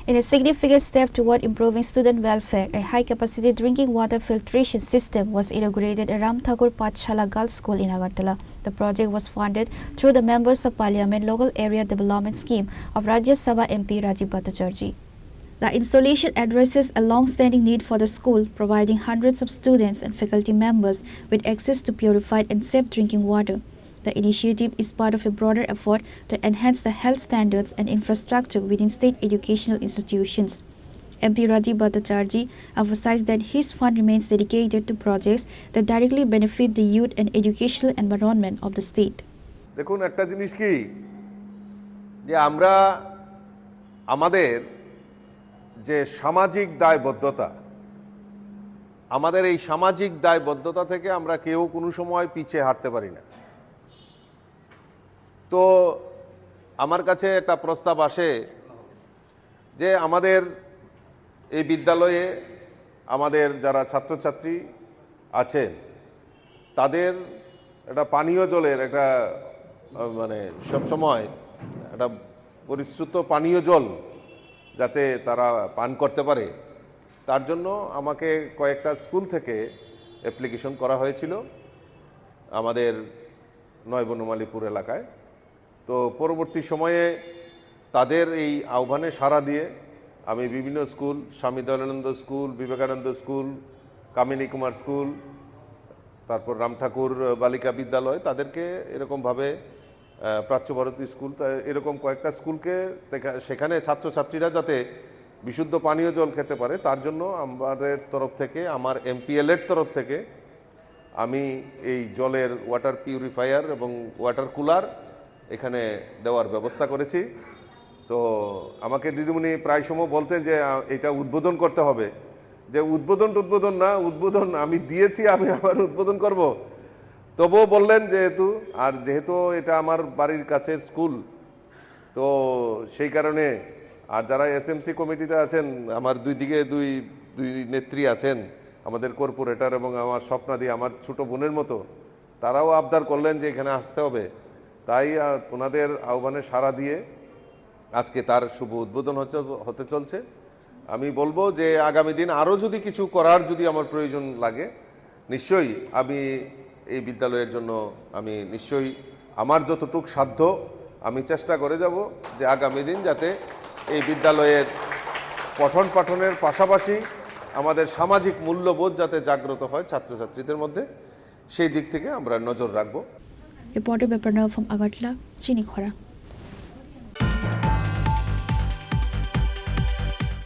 In a significant step toward improving student welfare, a high-capacity drinking water filtration system was inaugurated at Ram Thakur Pathshala Girls School in Agartala. The project was funded through the Members of Parliament Local Area Development Scheme of Rajya Sabha MP Rajiv Bhattacharjee. The installation addresses a long-standing need for the school, providing hundreds of students and faculty members with access to purified and safe drinking water. The initiative is part of a broader effort to enhance the health standards and infrastructure within state educational institutions. MP Rajiv Bhattacharjee emphasized that his fund remains dedicated to projects that directly benefit the youth and educational environment of the state. দেখুন একটা জিনিস কি যে আমরা আমাদের যে সামাজিক দায়বদ্ধতা আমাদের এই সামাজিক দায়বদ্ধতা থেকে আমরা কেউ কোনো সময় পিছে হাঁটতে পারি না। তো আমার কাছে একটা প্রস্তাব আসে যে আমাদের এই বিদ্যালয়ে আমাদের যারা ছাত্রছাত্রী আছেন তাদের একটা পানীয় জলের একটা মানে সব সময় একটা পরিশ্রুত পানীয় জল যাতে তারা পান করতে পারে তার জন্য আমাকে কয়েকটা স্কুল থেকে অ্যাপ্লিকেশন করা হয়েছিল আমাদের নয়বনমালীপুর এলাকায়। তো পরবর্তী সময়ে তাদের এই আহ্বানে সাড়া দিয়ে আমি বিভিন্ন স্কুল, স্বামী দয়ানন্দ স্কুল, বিবেকানন্দ স্কুল, কামিনী কুমার স্কুল, তারপর রাম ঠাকুর বালিকা বিদ্যালয়, তাদেরকে এরকমভাবে প্রাচ্যভারতী স্কুল, এরকম কয়েকটা স্কুলকে সেখানে ছাত্রছাত্রীরা যাতে বিশুদ্ধ পানীয় জল খেতে পারে তার জন্য আমাদের তরফ থেকে, আমার এমপিএলের তরফ থেকে আমি এই জলের ওয়াটার পিউরিফায়ার এবং ওয়াটার কুলার এখানে দেওয়ার ব্যবস্থা করেছি। তো আমাকে দিদিমণি প্রায় সময় বলতেন যে এটা উদ্বোধন করতে হবে, যে উদ্বোধন না, উদ্বোধন আমি দিয়েছি, আমি আবার উদ্বোধন করব। তবুও বললেন যেহেতু এটা আমার বাড়ির কাছে স্কুল, তো সেই কারণে আর যারা এসএমসি কমিটিতে আছেন, আমার দুই দিকে দুই নেত্রী আছেন, আমাদের কর্পোরেটর এবং আমার স্বপ্নাদি, আমার ছোট বোনের মতো, তারাও আবদার করলেন যে এখানে আসতে হবে। তাই ওনাদের আহ্বানে সাড়া দিয়ে আজকে তার শুভ উদ্বোধন হতে চলছে। আমি বলবো যে আগামী দিন আরও যদি কিছু করার যদি আমার প্রয়োজন লাগে, নিশ্চয়ই আমি এই বিদ্যালয়ের জন্য আমি নিশ্চয়ই আমার যতটুক সাধ্য আমি চেষ্টা করে যাব যে আগামী দিন যাতে এই বিদ্যালয়ের পঠন পাঠনের পাশাপাশি আমাদের সামাজিক মূল্যবোধ যাতে জাগ্রত হয় ছাত্রছাত্রীদের মধ্যে, সেই দিক থেকে আমরা নজর রাখব। Reported by Pranav from Agartala, Chini Khora.